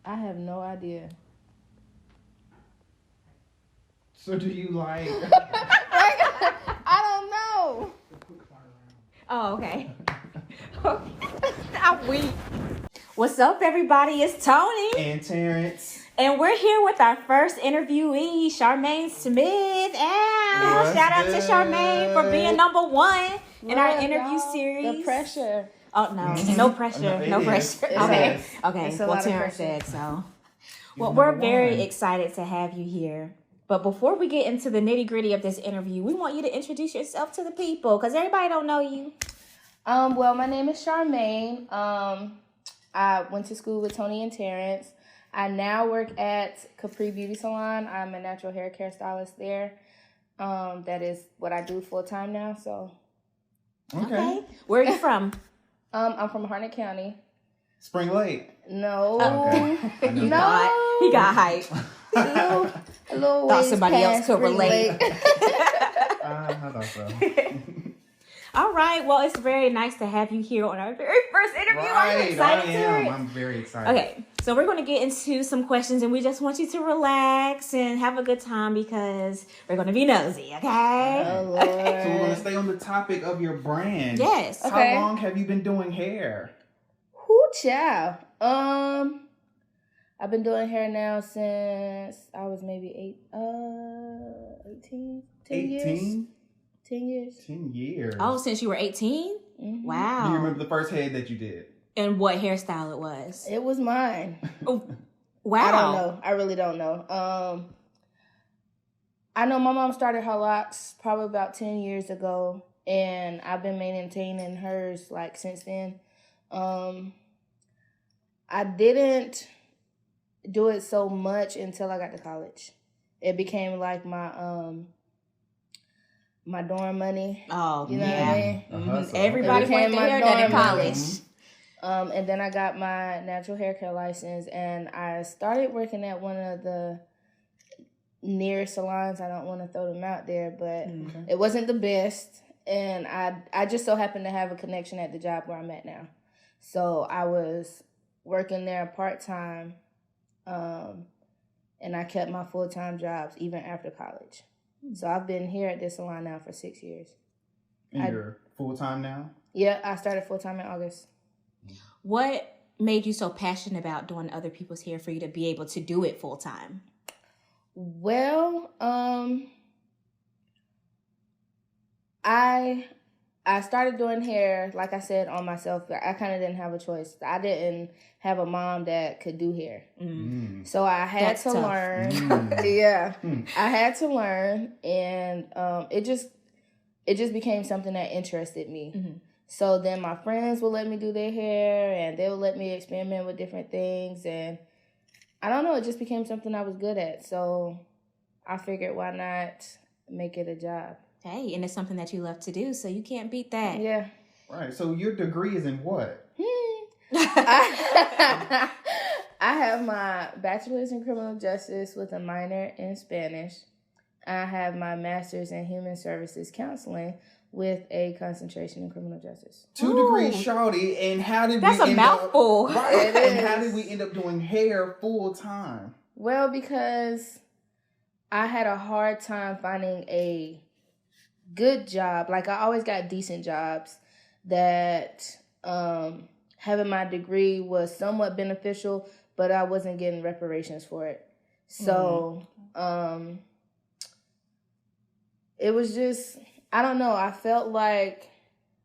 I have no idea. So do you like? I don't know. Oh, okay. I'm weak. What's up, everybody? It's Tony. And Terrence. And we're here with our first interviewee, Charmaine Smith. Shout out to Charmaine for being number one in our interview series. The pressure. Oh, no. No pressure. No pressure. Okay. Okay. Well, Terrence said so. Well, we're very excited to have you here. But before we get into the nitty-gritty of this interview, we want you to introduce yourself to the people because everybody don't know you. Well, my name is Charmaine. I went to school with Tony and Terrence. I now work at Capri Beauty Salon. I'm a natural hair care stylist there. That is what I do full time now. So, okay. Where are you from? I'm from Harnett County. Spring Lake. No. Okay. No. He got hype. A little Thought somebody else could relate. I thought so. All right. Well, it's very nice to have you here on our very first interview. Are you excited? I'm very excited. Okay. So we're going to get into some questions, and we just want you to relax and have a good time because we're going to be nosy, okay? Oh, Lord. So we're going to stay on the topic of your brand. Yes. Okay. How long have you been doing hair? Whoo, child. I've been doing hair now since I was maybe 18. 10 years. 18? 10 years. 10 years. Oh, since you were 18? Mm-hmm. Wow. Do you remember the first head that you did? And what hairstyle it was? It was mine. Oh, wow. I don't know. I really don't know. I know my mom started her locks probably about 10 years ago, and I've been maintaining hers like since then. I didn't do it so much until I got to college. It became like my my dorm money. Oh, you know what I mean? Mm-hmm. Everybody went to hair done in college. And then I got my natural hair care license, and I started working at one of the near salons. I don't want to throw them out there, but it wasn't the best. And I just so happened to have a connection at the job where I'm at now. So I was working there part-time, and I kept my full-time jobs even after college. So I've been here at this salon now for 6 years. And you're full-time now? Yeah, I started full-time in August. What made you so passionate about doing other people's hair for you to be able to do it full-time? Well, I started doing hair, like I said, on myself. I kind of didn't have a choice. I didn't have a mom that could do hair. So I had to learn. Yeah. I had to learn, and it just became something that interested me. So then my friends would let me do their hair, and they would let me experiment with different things, and I don't know, it just became something I was good at. So I figured, why not make it a job? Hey, and it's something that you love to do, so you can't beat that. Yeah. Right. So your degree is in what? I have my bachelor's in criminal justice with a minor in Spanish. I have my master's in human services counseling with a concentration in criminal justice. 2 degrees, shawty. And how did That's a mouthful. Right. And how did we end up doing hair full time? Well, because I had a hard time finding a good job. Like, I always got decent jobs that having my degree was somewhat beneficial, but I wasn't getting reparations for it. So it was just, I don't know, I felt like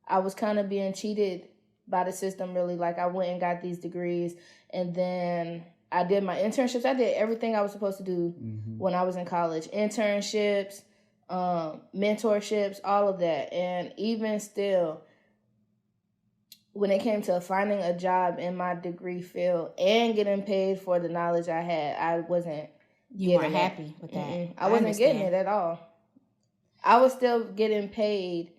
I was kind of being cheated by the system, really. Like, I went and got these degrees, and then I did my internships. I did everything I was supposed to do when I was in college. Internships, mentorships, all of that. And even still, when it came to finding a job in my degree field and getting paid for the knowledge I had, I wasn't You weren't happy with that. I wasn't getting it at all. I was still getting paid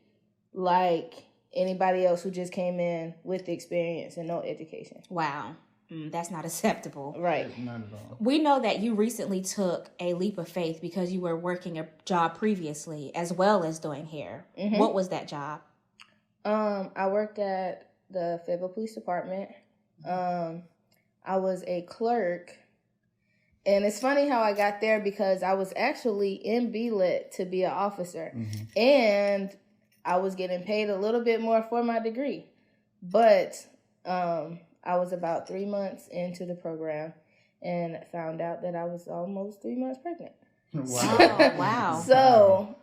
like anybody else who just came in with experience and no education. Wow. That's not acceptable. Right. Not at all. We know that you recently took a leap of faith because you were working a job previously as well as doing hair. What was that job? I worked at the Fayetteville Police Department. I was a clerk. And it's funny how I got there because I was actually in BLET to be an officer. Mm-hmm. And I was getting paid a little bit more for my degree. But I was about 3 months into the program and found out that I was almost 3 months pregnant. Wow. Wow. So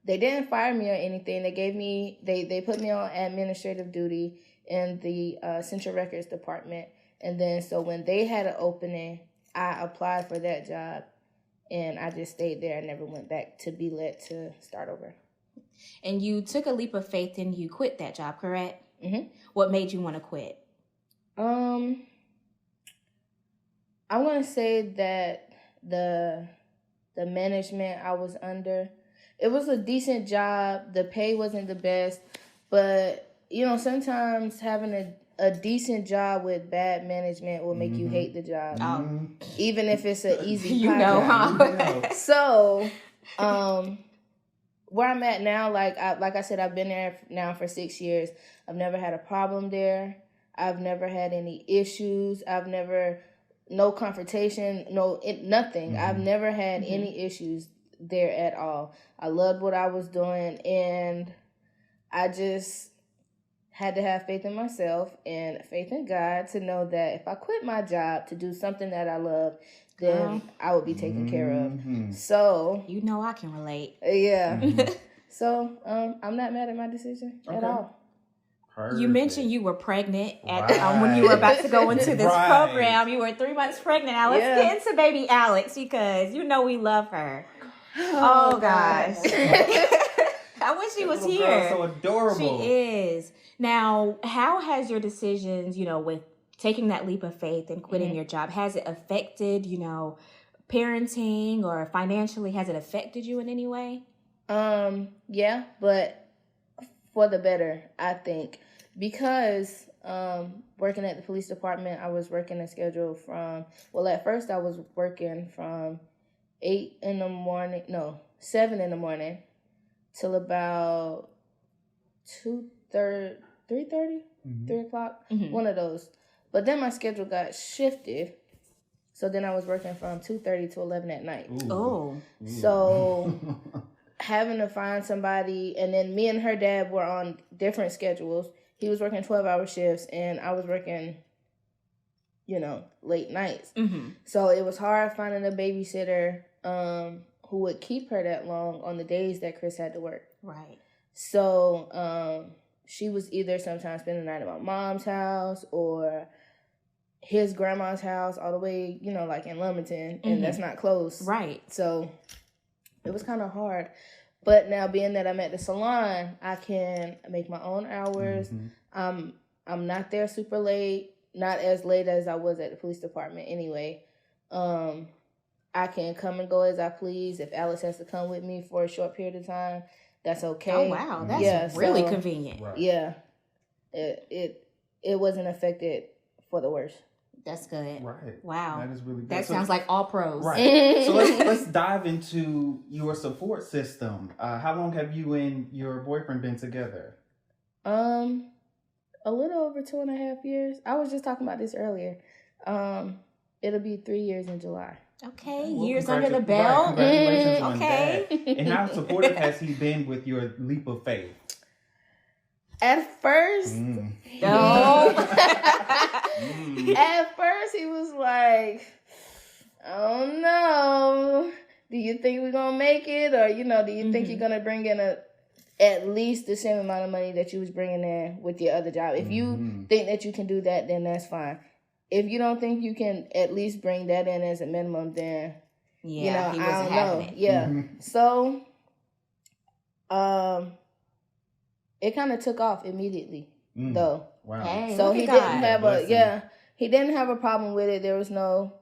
they didn't fire me or anything. They put me on administrative duty in the Central Records Department. And then so when they had an opening, I applied for that job, and I just stayed there. I never went back to BLET to start over. And you took a leap of faith and you quit that job, correct? Mm-hmm. What made you want to quit? I'm going to say that the management I was under, it was a decent job. The pay wasn't the best, but, sometimes having a decent job with bad management will make you hate the job, even if it's an easy project. So, where I'm at now, like I said, I've been there now for 6 years. I've never had a problem there. I've never had any issues. No confrontation, nothing. I've never had any issues there at all. I loved what I was doing, and I just had to have faith in myself and faith in God to know that if I quit my job to do something that I love, then I would be taken care of. So I can relate. Yeah. So I'm not mad at my decision at all. Perfect. You mentioned you were pregnant when you were about to go into this program. You were 3 months pregnant. Now let's get into baby Alex because we love her. Oh gosh. I wish she was here. Girl, so adorable. She is. Now, how has your decisions, with taking that leap of faith and quitting your job, has it affected, parenting or financially? Has it affected you in any way? Yeah, but for the better, I think. Because working at the police department, I was working a schedule at first I was working from 7 in the morning till about 3:30, 3 o'clock, one of those. But then my schedule got shifted. So then I was working from 2:30 to 11 at night. Ooh. Oh. So having to find somebody, and then me and her dad were on different schedules. He was working 12-hour shifts, and I was working, late nights. Mm-hmm. So it was hard finding a babysitter who would keep her that long on the days that Chris had to work. Right. So she was either sometimes spending the night at my mom's house or his grandma's house, all the way, like in Lumberton, and that's not close. Right. So it was kind of hard. But now being that I'm at the salon, I can make my own hours. Mm-hmm. I'm not there super late, not as late as I was at the police department anyway. I can come and go as I please. If Alice has to come with me for a short period of time, that's okay. Oh wow, that's really convenient. Right. Yeah, it wasn't affected for the worse. That's good. Right. Wow. That is really good. That sounds like all pros. Right. So let's dive into your support system. How long have you and your boyfriend been together? A little over 2.5 years. I was just talking about this earlier. It'll be 3 years in July. Okay, years under the belt. Right. Congratulations on that. And how supportive has he been with your leap of faith? At first, At first he was like, "Oh no, do you think we're gonna make it, or do you think you're gonna bring in at least the same amount of money that you was bringing in with your other job? If you think that you can do that, then that's fine. If you don't think you can at least bring that in as a minimum, then he I wasn't don't having know. it. Yeah, so it kind of took off immediately though. Wow. Hey, so he didn't have he didn't have a problem with it. There was no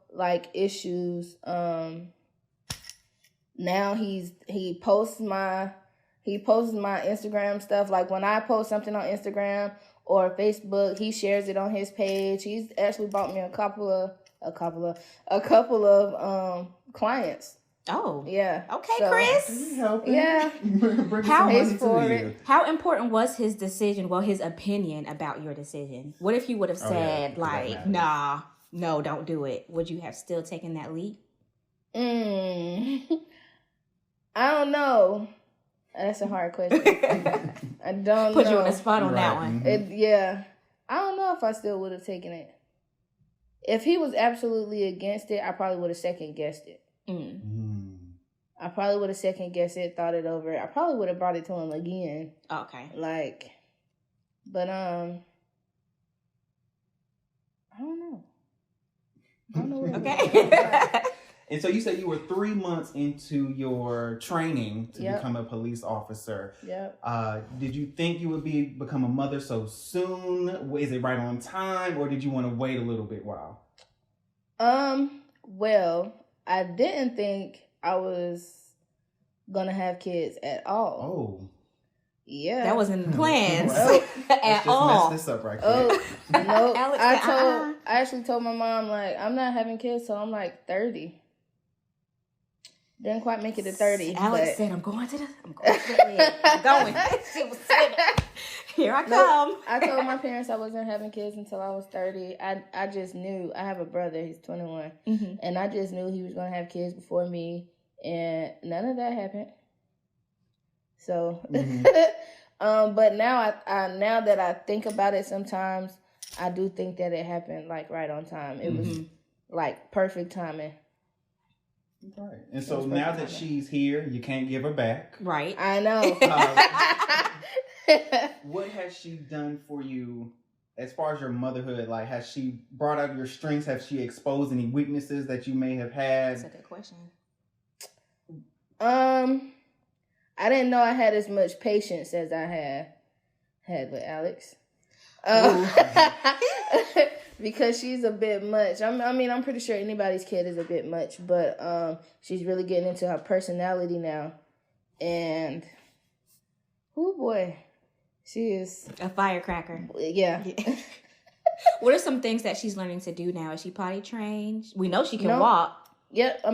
issues. Now he posts my Instagram stuff. Like when I post something on Instagram or Facebook, he shares it on his page. He's actually bought me a couple of clients Oh. Yeah. Okay, so, Chris. Yeah. How important was his decision, his opinion about your decision? What if he would have said, nah, no, don't do it? Would you have still taken that leap? I don't know. That's a hard question. I don't know. Put you on the spot on that one. I don't know if I still would have taken it. If he was absolutely against it, I probably would have second guessed it. I probably would have second guessed it, thought it over. I probably would have brought it to him again. Okay. But I don't know. Okay. And so you said you were 3 months into your training to become a police officer. Yep. Did you think you would become a mother so soon? Is it right on time, or did you want to wait a little bit while? Well, I didn't think I was gonna have kids at all. Oh. Yeah. That wasn't in the plans at all. Let's just mess this up right quick. Oh, no. I actually told my mom, I'm not having kids till I'm 30. Didn't quite make it to 30. Alex said, I'm going to the bed. I'm going. She was saying it. Here I come. I told my parents I wasn't having kids until I was 30. I just knew. I have a brother. He's 21. Mm-hmm. And I just knew he was going to have kids before me. And none of that happened. So, but now now that I think about it sometimes, I do think that it happened right on time. It was perfect timing. Right. And so now that she's here, you can't give her back. Right. I know. What has she done for you as far as your motherhood? Has she brought out your strengths? Have she exposed any weaknesses that you may have had? That's a good question. I didn't know I had as much patience as I had with Alex. Because she's a bit much. I'm pretty sure anybody's kid is a bit much, but she's really getting into her personality now. And, oh boy, she is a firecracker. Yeah. What are some things that she's learning to do now? Is she potty trained? We know she can walk. Yep,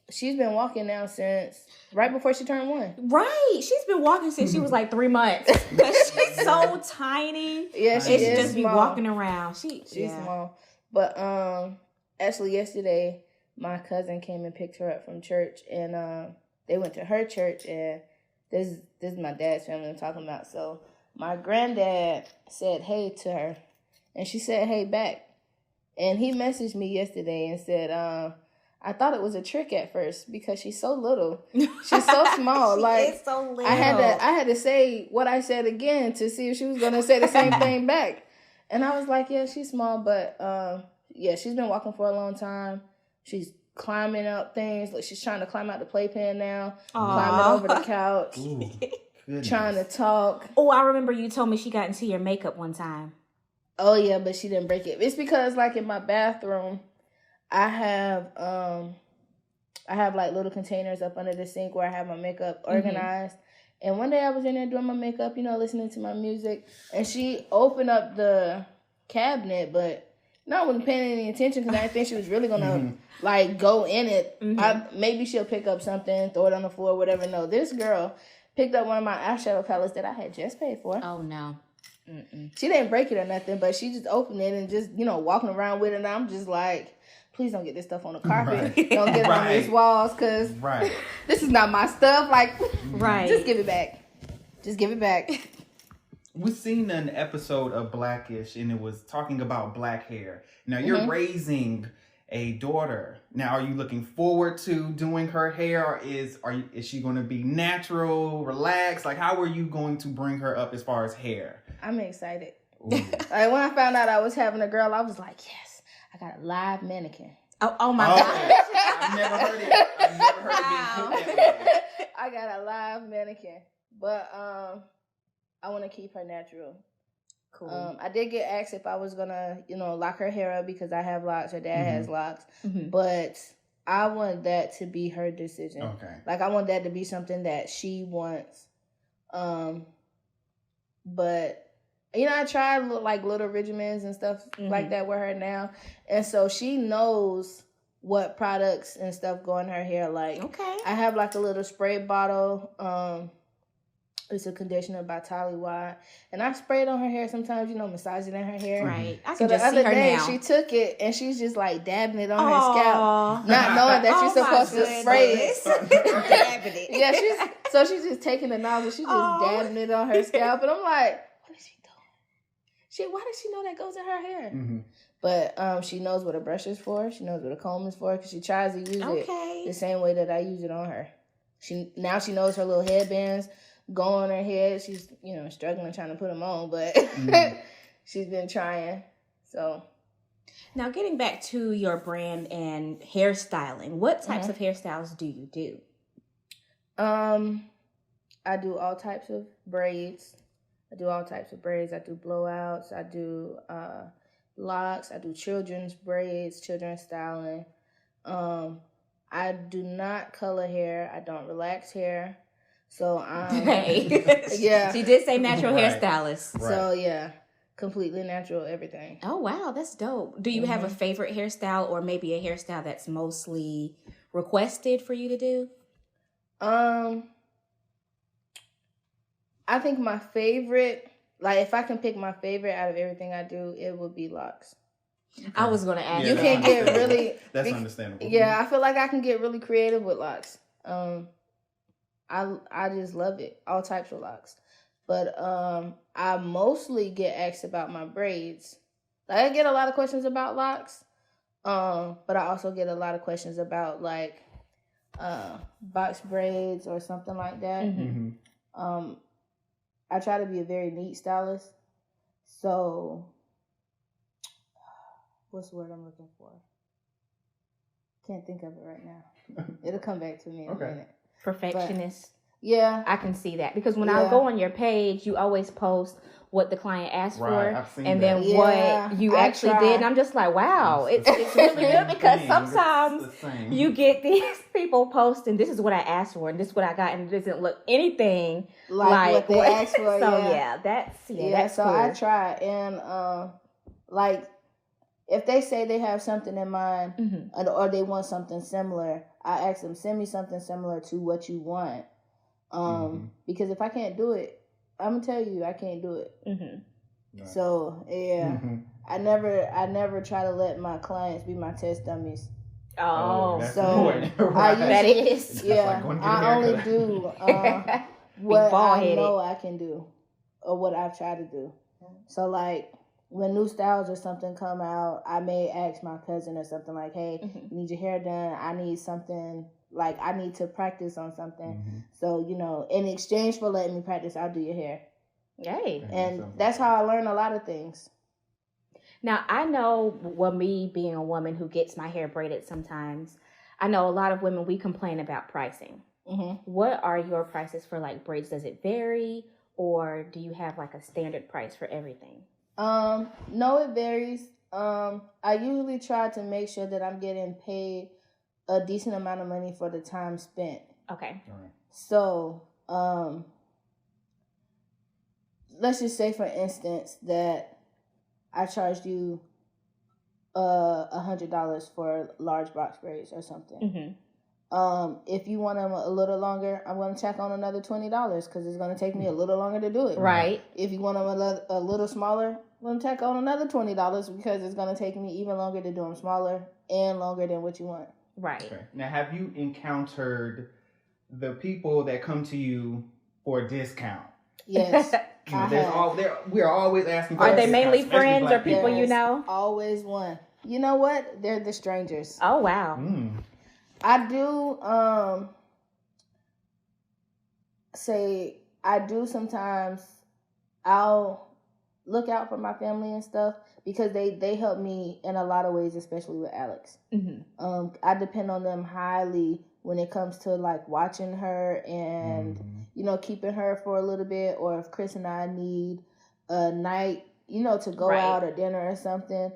she's been walking now since right before she turned 1. Right. She's been walking since she was 3 months. Because she's so tiny. Yeah, she is just small. Be walking around. She's small. But actually yesterday, my cousin came and picked her up from church, and they went to her church, and this is my dad's family I'm talking about. So my granddad said hey to her, and she said hey back. And he messaged me yesterday and said, I thought it was a trick at first because she's so little. She's so small. She is so little. I had to say what I said again to see if she was gonna say the same thing back. And I was like, yeah, she's small, but she's been walking for a long time. She's climbing up things. She's trying to climb out the playpen now. Aww. Climbing over the couch. Ooh, trying to talk. Oh, I remember you told me she got into your makeup one time. Oh yeah, but she didn't break it. It's because in my bathroom, I have little containers up under the sink where I have my makeup organized. Mm-hmm. And one day I was in there doing my makeup, listening to my music, and she opened up the cabinet, but I wasn't paying any attention because I didn't think she was really gonna go in it. Mm-hmm. Maybe she'll pick up something, throw it on the floor, whatever. No, this girl picked up one of my eyeshadow palettes that I had just paid for. Oh no. Mm-mm. She didn't break it or nothing, but she just opened it and just walking around with it, and I'm just like, please don't get this stuff on the carpet. Right. Don't get it on these walls, because this is not my stuff. Just give it back. Just give it back. We've seen an episode of Blackish, and it was talking about black hair. Now, you're raising a daughter. Now, are you looking forward to doing her hair, or is she going to be natural, relaxed? How are you going to bring her up as far as hair? I'm excited. When I found out I was having a girl, I was like, yes. I got a live mannequin. Oh my God. I've never heard it. I've never heard it being put that way. I got a live mannequin. But I want to keep her natural. Cool. I did get asked if I was going to, lock her hair up because I have locks. Her dad has locks. Mm-hmm. But I want that to be her decision. Okay. I want that to be something that she wants. But... I tried little regimens and stuff like that with her now. And so she knows what products and stuff go in her hair. Like, okay, I have like a little spray bottle. It's a conditioner by Tallywide, and I spray it on her hair sometimes. Massage it in her hair. Right. I so can the just see other her day, now. she took it and she's just like dabbing it on her scalp, not knowing that you're supposed to spray it. Dabbing it. Yeah, she's just taking the nozzle. She's just dabbing it on her scalp, and I'm like, what is she doing? Why does she know that goes in her hair? Mm-hmm. But she knows what a brush is for. She knows what a comb is for because she tries to use it the same way that I use it on her. She knows her little headbands go on her head. She's struggling trying to put them on, but she's been trying. So now, getting back to your brand and hairstyling, what types of hairstyles do you do? I do all types of braids. I do blowouts. I do locks. I do children's braids, children's styling. I do not color hair. I don't relax hair. So yeah. She did say natural hairstylist. Right. So yeah, completely natural everything. Oh wow, that's dope. Do you have a favorite hairstyle or maybe a hairstyle that's mostly requested for you to do? I think my favorite, like if I can pick my favorite out of everything I do, it would be locks. I was going to ask. You can get really that's understandable. Yeah, I feel like I can get really creative with locks. I just love it. All types of locks. But I mostly get asked about my braids. Like, I get a lot of questions about locks. But I also get a lot of questions about like box braids or something like that. Mm-hmm. I try to be a very neat stylist. So what's the word I'm looking for? Can't think of it right now. It'll come back to me in a minute. Perfectionist. But, yeah. I can see that. Because when I go on your page, you always post what the client asked for and then what you actually did. And I'm just like, wow, it's really good because sometimes you get these people posting, this is what I asked for and this is what I got, and it doesn't look anything like what they asked for. So that's so cool. I try, and like if they say they have something in mind or they want something similar, I ask them, send me something similar to what you want. Because if I can't do it, I'm gonna tell you I can't do it. Right. So yeah, I never try to let my clients be my test dummies. That's so right. That is yeah. Like I only do what I know I can do or what I've tried to do. So like when new styles or something come out, I may ask my cousin or something like, "Hey, you need your hair done? I need something." Like, I need to practice on something. So, in exchange for letting me practice, I'll do your hair. Yay. And that's how I learn a lot of things. Now, I know, me being a woman who gets my hair braided sometimes, I know a lot of women, we complain about pricing. What are your prices for, like, braids? Does it vary? Or do you have, like, a standard price for everything? No, it varies. I usually try to make sure that I'm getting paid a decent amount of money for the time spent. Okay. All right. So, let's just say, for instance, that I charged you $100 for large box braids or something. If you want them a little longer, I'm going to tack on another $20 because it's going to take me a little longer to do it. Right. If you want them a little smaller, I'm going to tack on another $20 because it's going to take me even longer to do them smaller and longer than what you want. Right. Okay. Now, have you encountered the people that come to you for a discount? Yes. We're always asking for Are they mainly friends or people you know? Always one. You know what? They're the strangers. Oh, wow. I do say I do sometimes I'll look out for my family and stuff because they help me in a lot of ways, especially with Alex. I depend on them highly when it comes to like watching her and keeping her for a little bit, or if Chris and I need a night to go out or dinner or something,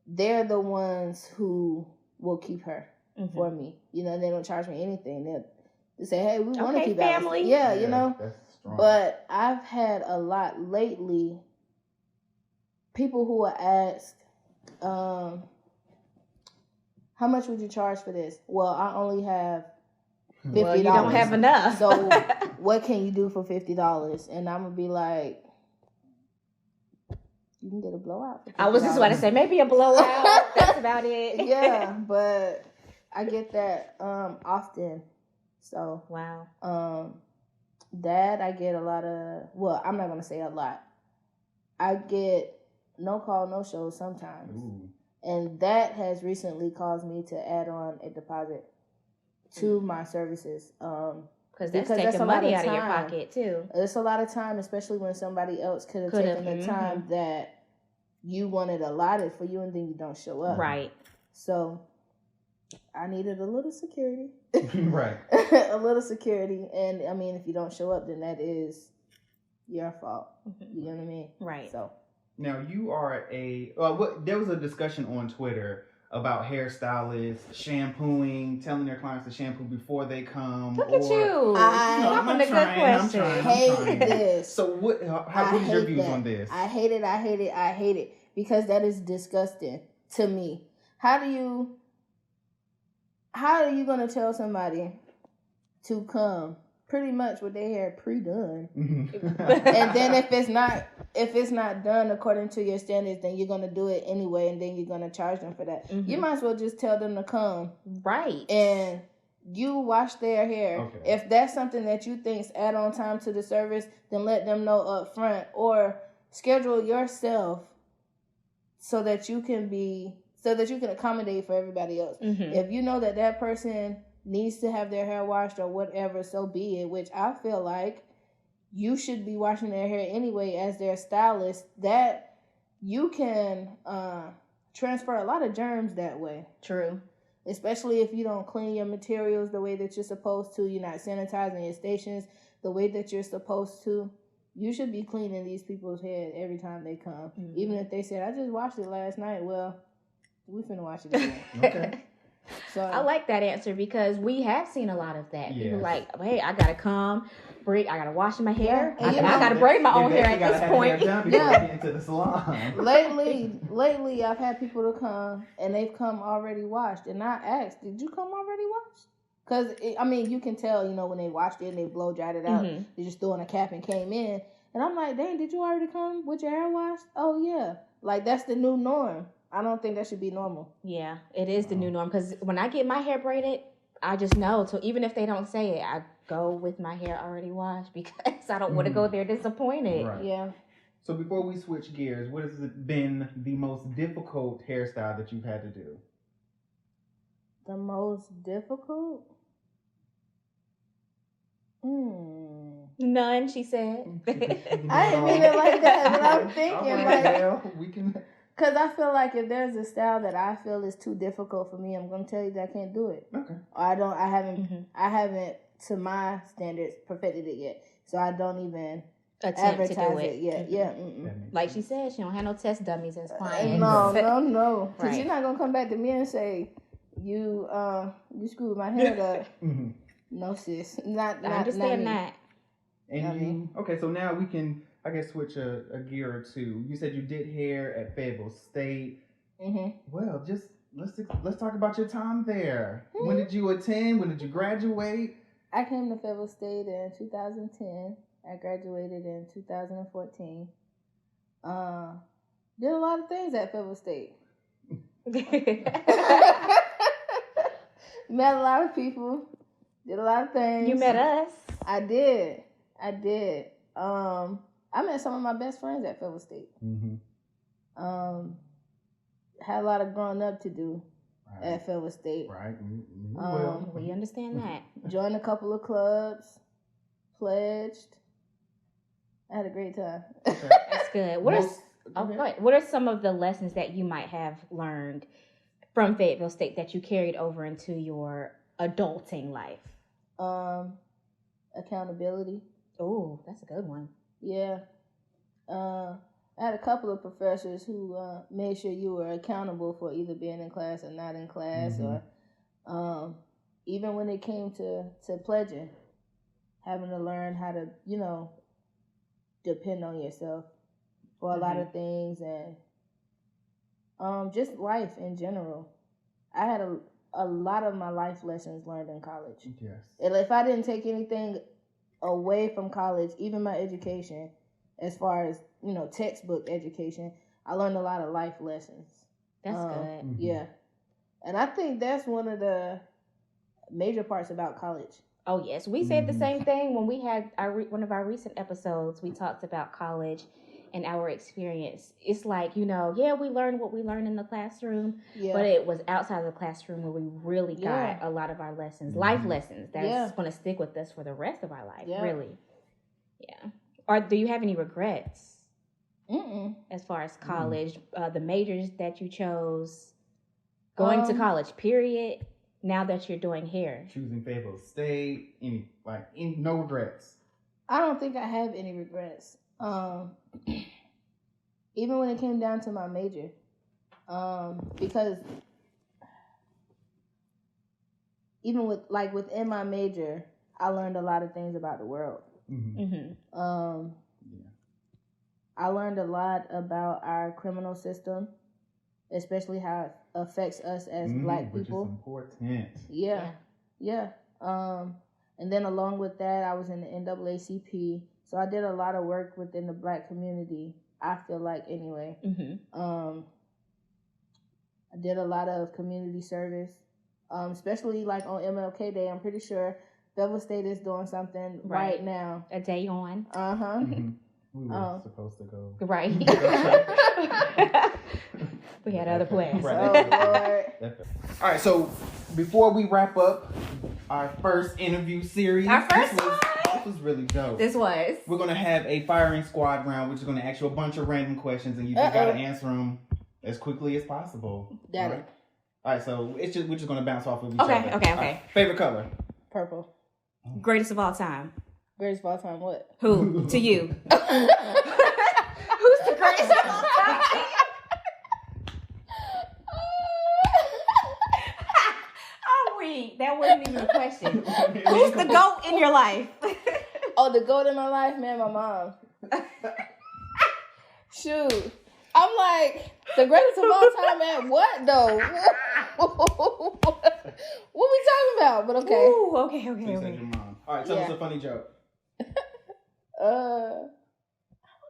they're the ones who will keep her for me. They don't charge me anything. They say, hey, we want to keep family. Alex. Yeah, That's strong. But I've had a lot lately. People who are asked, how much would you charge for this? Well, I only have $50. Well, you don't have enough. So what can you do for $50? And I'm going to be like, you can get a blowout for $50. I was just about to say, maybe a blowout. That's about it. Yeah, but I get that often. So, wow. That I get a lot of, well, I'm not going to say a lot. I get no call, no show sometimes. Ooh. And that has recently caused me to add on a deposit to my services. Because that's taking money out of your pocket, too. It's a lot of time, especially when somebody else could have taken the time that you wanted allotted for you and then you don't show up. Right. So I needed a little security. Right. A little security. And, I mean, if you don't show up, then that is your fault. You know what I mean? Right. So. Now, you are there was a discussion on Twitter about hairstylists shampooing, telling their clients to shampoo before they come. Look at you. I'm a good question. I hate this. So what is your views on this? I hate it. Because that is disgusting to me. How are you going to tell somebody to come pretty much with their hair pre-done? And then if it's not done according to your standards, then you're going to do it anyway, and then you're going to charge them for that. You might as well just tell them to come. Right. And you wash their hair. Okay. If that's something that you think's add on time to the service, then let them know up front, or schedule yourself so that you can accommodate for everybody else. If you know that person needs to have their hair washed or whatever, so be it, which I feel like you should be washing their hair anyway as their stylist, that you can transfer a lot of germs that way. True. Especially if you don't clean your materials the way that you're supposed to, you're not sanitizing your stations the way that you're supposed to. You should be cleaning these people's head every time they come. Even if they said, I just washed it last night. Well, we finna wash it again. Okay. So I like that answer because we have seen a lot of that. Yes. People like, hey, I gotta come, I gotta wash my hair. I gotta braid my own hair at this point. Get into the salon. Lately, I've had people to come and they've come already washed, and I asked, "Did you come already washed?" Because you can tell, when they washed it and they blow dried it out. They just threw on a cap and came in, and I'm like, "Dang, did you already come with your hair washed?" Oh yeah, like that's the new norm. I don't think that should be normal. Yeah, it is the new norm. Because when I get my hair braided, I just know. So even if they don't say it, I go with my hair already washed because I don't want to go there disappointed. Right. Yeah. So before we switch gears, what has been the most difficult hairstyle that you've had to do? The most difficult? None, she said. I didn't mean it like that, but I'm thinking we can... Because I feel like if there's a style that I feel is too difficult for me, I'm going to tell you that I can't do it. Okay. Or I haven't, to my standards, perfected it yet. So I don't even attempt to do it yet. Yeah. Like she said, she don't have no test dummies as clients. No. Because you're not going to come back to me and say, you screwed my hair up. No, sis. I understand that. And okay, so now we can... I guess switch a gear or two. You said you did hair at Fayetteville State. Well, just let's talk about your time there. When did you attend? When did you graduate? I came to Fayetteville State in 2010. I graduated in 2014. Did a lot of things at Fayetteville State. Met a lot of people. Did a lot of things. You met us. I did. I met some of my best friends at Fayetteville State. Had a lot of growing up to do at Fayetteville State. Right. We understand that. Joined a couple of clubs. Pledged. I had a great time. Okay. That's good. What are some of the lessons that you might have learned from Fayetteville State that you carried over into your adulting life? Accountability. Oh, that's a good one. Yeah. I had a couple of professors who made sure you were accountable for either being in class or not in class, or even when it came to pledging, having to learn how to, depend on yourself for a lot of things, and just life in general. I had a lot of my life lessons learned in college. Yes. And if I didn't take anything away from college, even my education, as far as, textbook education, I learned a lot of life lessons. That's good. Mm-hmm. Yeah. And I think that's one of the major parts about college. Oh, yes. We said the same thing when we had one of our recent episodes. We talked about college and our experience. It's like, we learned what we learned in the classroom, but it was outside of the classroom where we really got a lot of our lessons, life lessons that's going to stick with us for the rest of our life, really. Yeah. Or do you have any regrets as far as college, the majors that you chose, going to college, period, now that you're doing hair? Choosing favorite state, no regrets. I don't think I have any regrets. Even when it came down to my major, because even within my major, I learned a lot of things about the world. I learned a lot about our criminal system, especially how it affects us as Black people. Which is important. Yeah. And then along with that, I was in the NAACP. So I did a lot of work within the Black community, I feel like, anyway. I did a lot of community service, especially on MLK Day. I'm pretty sure Bevel State is doing something right now. A day on. We were supposed to go. Right. We had other plans. Right. Oh, Lord. All right, so before we wrap up our first interview series, this was really dope. This was. We're going to have a firing squad round, which is going to ask you a bunch of random questions, and you just got to answer them as quickly as possible. Got it. All right, so we're just going to bounce off of each other. Okay. Right, favorite color? Purple. Greatest of all time. Greatest of all time, what? Who? To you. Who's the greatest of all time? That wasn't even a question. Who's the GOAT in your life? Oh, the GOAT in my life? Man, my mom. Shoot. I'm like, the greatest of all time at what, though? What we talking about? But okay. Ooh, okay. So you said your mom. All right, tell us a funny joke. I don't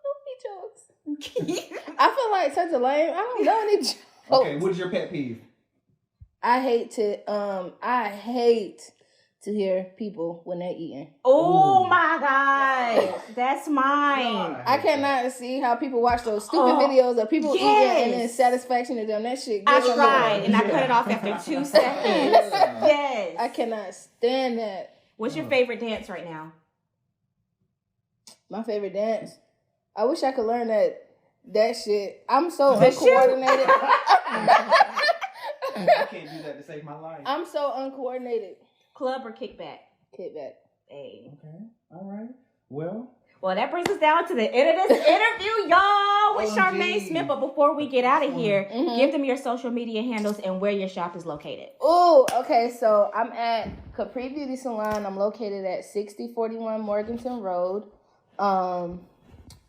know any jokes. I feel like such a lame. I don't know any jokes. Okay, what is your pet peeve? I hate to hear people when they're eating. Oh my God. That's mine. I cannot see how people watch those stupid videos of people eating and then satisfaction to them. That shit gets I tried and I cut it off after 2 seconds. Yes. I cannot stand that. What's your favorite dance right now? My favorite dance? I wish I could learn that shit. I'm so uncoordinated. I can't do that to save my life. I'm so uncoordinated. Club or kickback? Kickback. Hey. Okay. All right. Well, that brings us down to the end of this interview, y'all, with Charmaine Smith. But before we get out of here, give them your social media handles and where your shop is located. Oh, okay. So I'm at Capri Beauty Salon. I'm located at 6041 Morganton Road.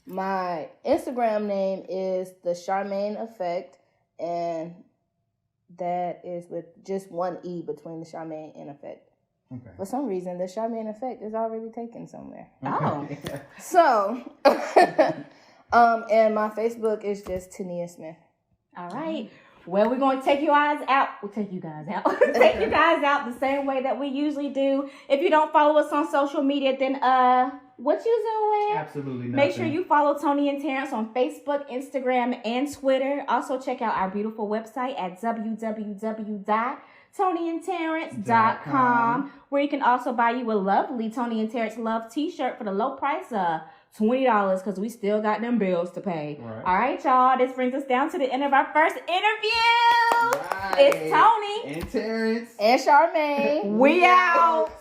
My Instagram name is The Charmaine Effect, and that is with just one E between the Charmaine and Effect. Okay. For some reason, the Charmaine Effect is already taken somewhere. Oh. So, and my Facebook is just Tania Smith. All right. Well, we're going to take you guys out. We'll take you guys out. Take you guys out the same way that we usually do. If you don't follow us on social media, then what you doing? Absolutely nothing. Make sure you follow Tony and Terrence on Facebook, Instagram, and Twitter. Also, check out our beautiful website at www.tonyandterrence.com, where you can also buy you a lovely Tony and Terrence Love t-shirt for the low price of $20, because we still got them bills to pay. Right. All right, y'all. This brings us down to the end of our first interview. Right. It's Tony and Terrence and Charmaine. We out.